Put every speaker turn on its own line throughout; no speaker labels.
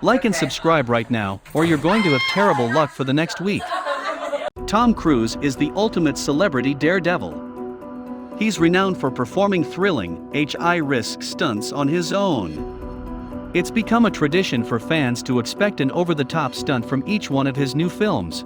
Like and subscribe right now, or you're going to have terrible luck for the next week. Tom Cruise is the ultimate celebrity daredevil. He's renowned for performing thrilling, high-risk stunts on his own. It's become a tradition for fans to expect an over-the-top stunt from each one of his new films.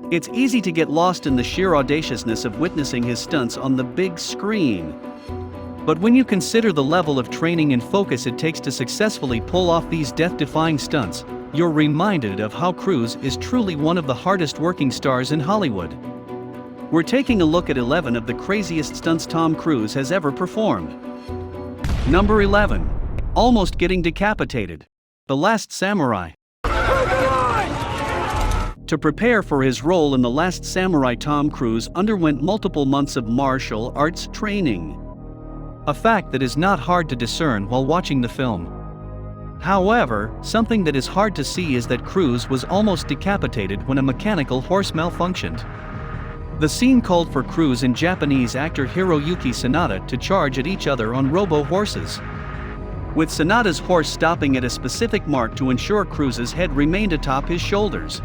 It's easy to get lost in the sheer audaciousness of witnessing his stunts on the big screen. But when you consider the level of training and focus it takes to successfully pull off these death-defying stunts, you're reminded of how Cruise is truly one of the hardest working stars in Hollywood. We're taking a look at 11 of the craziest stunts Tom Cruise has ever performed. Number 11. Almost getting decapitated. The Last Samurai. To prepare for his role in The Last Samurai, Tom Cruise underwent multiple months of martial arts training. A fact that is not hard to discern while watching the film. However, something that is hard to see is that Cruise was almost decapitated when a mechanical horse malfunctioned. The scene called for Cruise and Japanese actor Hiroyuki Sanada to charge at each other on robo-horses, with Sanada's horse stopping at a specific mark to ensure Cruise's head remained atop his shoulders.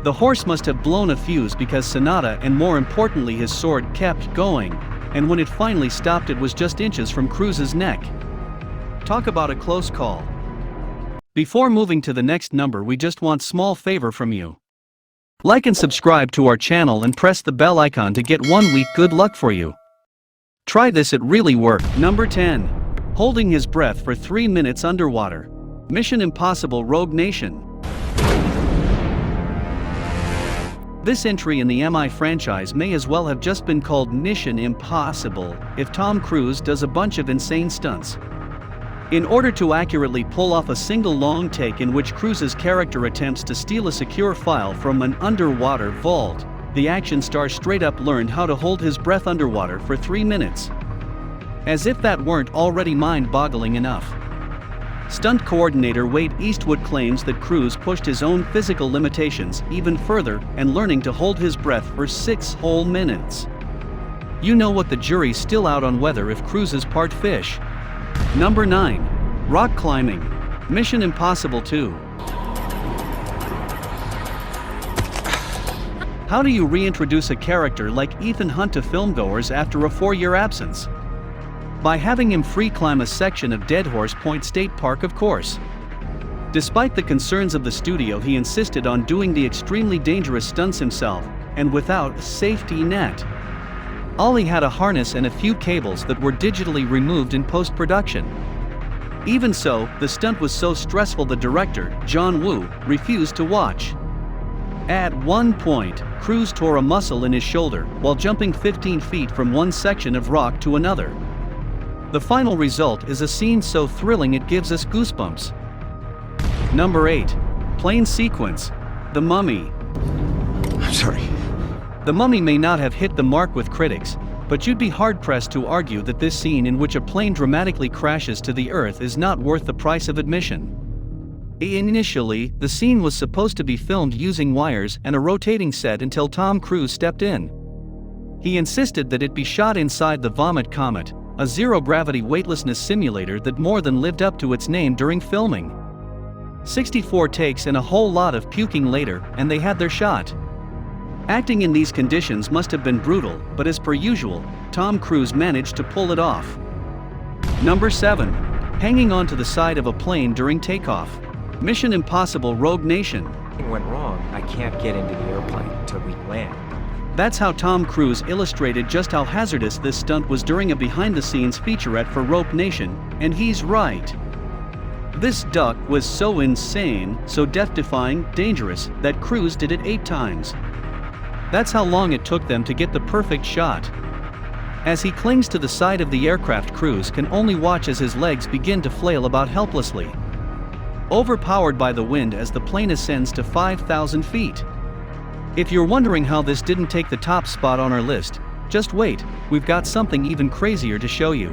The horse must have blown a fuse because Sanada, and more importantly his sword, kept going, and when it finally stopped it was just inches from Cruise's neck. Talk about a close call. Before moving to the next number, we just want small favor from you. Like and subscribe to our channel and press the bell icon to get 1 week good luck for you. Try this, it really worked. Number 10. Holding his breath for 3 minutes underwater. Mission Impossible Rogue Nation. This entry in the MI franchise may as well have just been called Mission Impossible if Tom Cruise does a bunch of insane stunts. In order to accurately pull off a single long take in which Cruise's character attempts to steal a secure file from an underwater vault, the action star straight up learned how to hold his breath underwater for 3 minutes. As if that weren't already mind-boggling enough. Stunt coordinator Wade Eastwood claims that Cruise pushed his own physical limitations even further and learning to hold his breath for 6 whole minutes. You know what, the jury's still out on whether if Cruise is part fish. Number 9. Rock climbing. Mission Impossible 2. How do you reintroduce a character like Ethan Hunt to filmgoers after a 4-year absence? By having him free climb a section of Dead Horse Point State Park, of course. Despite the concerns of the studio, he insisted on doing the extremely dangerous stunts himself, and without a safety net. Ollie had a harness and a few cables that were digitally removed in post-production. Even so, the stunt was so stressful the director, John Woo, refused to watch. At one point, Cruise tore a muscle in his shoulder while jumping 15 feet from one section of rock to another. The final result is a scene so thrilling it gives us goosebumps. Number 8. Plane sequence. The Mummy.
I'm sorry.
The Mummy may not have hit the mark with critics, but you'd be hard-pressed to argue that this scene in which a plane dramatically crashes to the earth is not worth the price of admission. Initially, the scene was supposed to be filmed using wires and a rotating set until Tom Cruise stepped in. He insisted that it be shot inside the Vomit Comet, a zero-gravity weightlessness simulator that more than lived up to its name during filming. 64 takes and a whole lot of puking later, and they had their shot. Acting in these conditions must have been brutal, but as per usual, Tom Cruise managed to pull it off. Number 7. Hanging onto the side of a plane during takeoff. Mission Impossible Rogue Nation.
Something went wrong. I can't get into the airplane until we land.
That's how Tom Cruise illustrated just how hazardous this stunt was during a behind-the-scenes featurette for Rogue Nation, and he's right. This duck was so insane, so death-defying, dangerous, that Cruise did it 8 times. That's how long it took them to get the perfect shot. As he clings to the side of the aircraft, Cruise can only watch as his legs begin to flail about helplessly, overpowered by the wind as the plane ascends to 5,000 feet. If you're wondering how this didn't take the top spot on our list, just wait, we've got something even crazier to show you.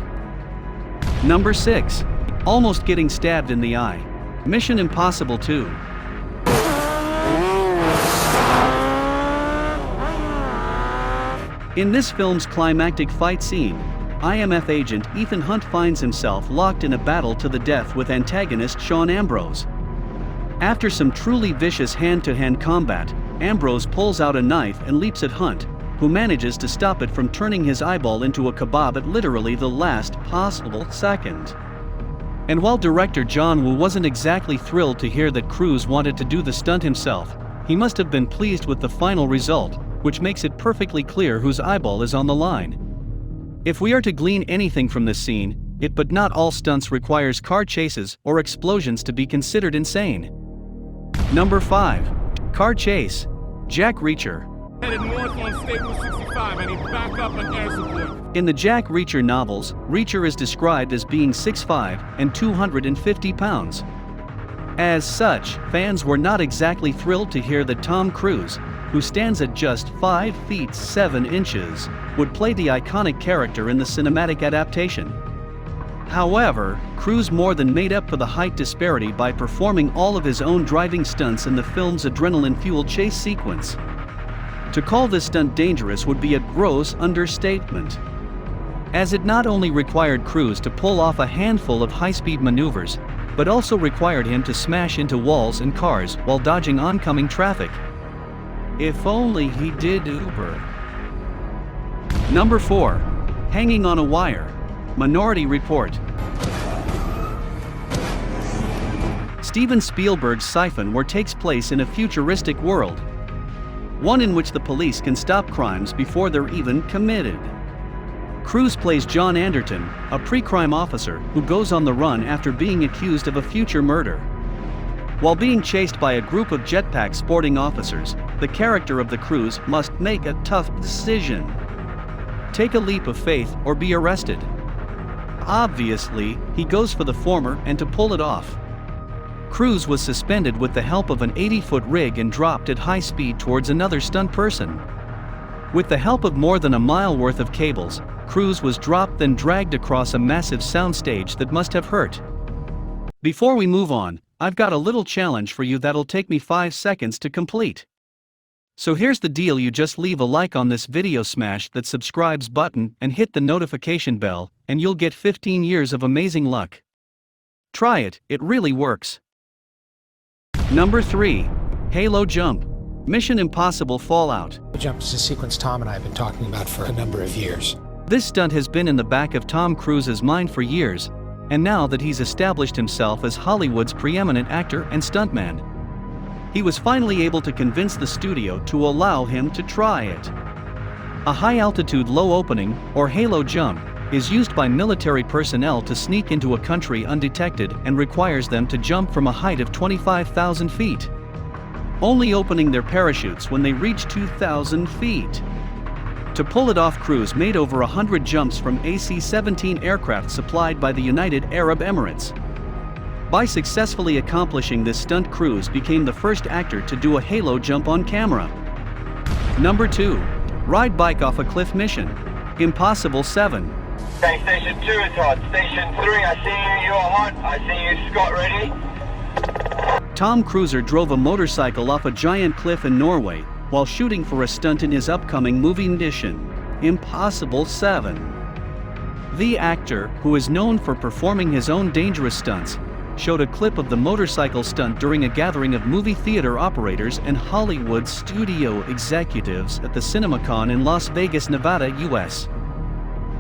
Number 6. Almost getting stabbed in the eye. Mission Impossible 2. In this film's climactic fight scene, IMF agent Ethan Hunt finds himself locked in a battle to the death with antagonist Sean Ambrose. After some truly vicious hand-to-hand combat, Ambrose pulls out a knife and leaps at Hunt, who manages to stop it from turning his eyeball into a kebab at literally the last possible second. And while director John Woo wasn't exactly thrilled to hear that Cruise wanted to do the stunt himself, he must have been pleased with the final result, which makes it perfectly clear whose eyeball is on the line. If we are to glean anything from this scene, but not all stunts requires car chases or explosions to be considered insane. Number 5. Car chase. Jack Reacher.
Headed north on State Route 65 and he back up on air support.
In the Jack Reacher novels, Reacher is described as being 6'5" and 250 pounds. As such, fans were not exactly thrilled to hear that Tom Cruise, who stands at just 5 feet 7 inches, would play the iconic character in the cinematic adaptation. However, Cruise more than made up for the height disparity by performing all of his own driving stunts in the film's adrenaline-fueled chase sequence. To call this stunt dangerous would be a gross understatement, as it not only required Cruise to pull off a handful of high-speed maneuvers, but also required him to smash into walls and cars while dodging oncoming traffic. If only he did Uber. Number 4. Hanging on a Wire. Minority Report. Steven Spielberg's Siphon War takes place in a futuristic world, one in which the police can stop crimes before they're even committed. Cruise plays John Anderton, a pre-crime officer who goes on the run after being accused of a future murder. While being chased by a group of jetpack sporting officers, the character of the Cruise must make a tough decision. Take a leap of faith or be arrested. Obviously, he goes for the former, and to pull it off, Cruise was suspended with the help of an 80-foot rig and dropped at high speed towards another stunt person. With the help of more than a mile worth of cables, Cruise was dropped then dragged across a massive soundstage that must have hurt. Before we move on, I've got a little challenge for you that'll take me 5 seconds to complete. So here's the deal: you just leave a like on this video, smash that subscribes button and hit the notification bell, and you'll get 15 years of amazing luck. Try it, it really works. Number 3. Halo Jump. Mission Impossible Fallout.
The jump is a sequence Tom and I have been talking about for a number of years.
This stunt has been in the back of Tom Cruise's mind for years, and now that he's established himself as Hollywood's preeminent actor and stuntman, he was finally able to convince the studio to allow him to try it. A high-altitude low opening, or halo jump, is used by military personnel to sneak into a country undetected and requires them to jump from a height of 25,000 feet, only opening their parachutes when they reach 2,000 feet. To pull it off, Cruise made over 100 jumps from AC-17 aircraft supplied by the United Arab Emirates. By successfully accomplishing this stunt, Cruise became the first actor to do a halo jump on camera. Number 2. Ride bike off a cliff mission. Impossible 7.
Okay, Station 2 is hot. Station 3, I see you, you're hot. I see you, Scott, ready?
Tom Cruise drove a motorcycle off a giant cliff in Norway while shooting for a stunt in his upcoming movie mission, Impossible 7. The actor, who is known for performing his own dangerous stunts, showed a clip of the motorcycle stunt during a gathering of movie theater operators and Hollywood studio executives at the CinemaCon in Las Vegas, Nevada, US.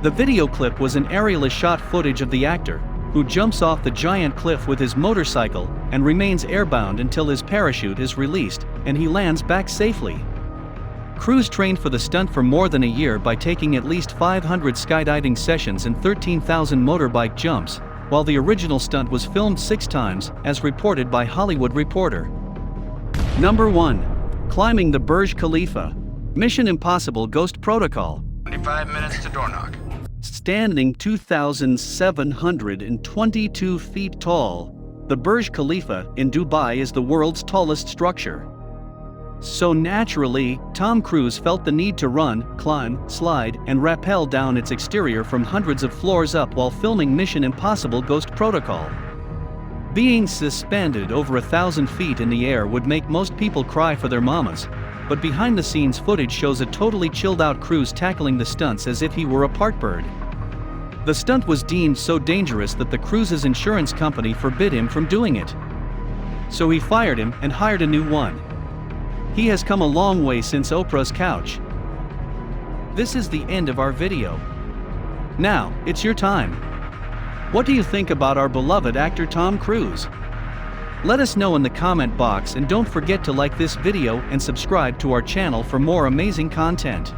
The video clip was an aerialist shot footage of the actor, who jumps off the giant cliff with his motorcycle and remains airbound until his parachute is released and he lands back safely. Cruise trained for the stunt for more than a year by taking at least 500 skydiving sessions and 13,000 motorbike jumps, while the original stunt was filmed 6 times, as reported by Hollywood Reporter. Number 1. Climbing the Burj Khalifa. Mission Impossible Ghost Protocol.
25 minutes to door knock.
Standing 2,722 feet tall, the Burj Khalifa in Dubai is the world's tallest structure. So naturally, Tom Cruise felt the need to run, climb, slide, and rappel down its exterior from hundreds of floors up while filming Mission Impossible Ghost Protocol. Being suspended over 1,000 feet in the air would make most people cry for their mamas, but behind-the-scenes footage shows a totally chilled-out Cruise tackling the stunts as if he were a park bird. The stunt was deemed so dangerous that the Cruise's insurance company forbid him from doing it. So he fired him and hired a new one. He has come a long way since Oprah's couch. This is the end of our video. Now, it's your time. What do you think about our beloved actor Tom Cruise? Let us know in the comment box, and don't forget to like this video and subscribe to our channel for more amazing content.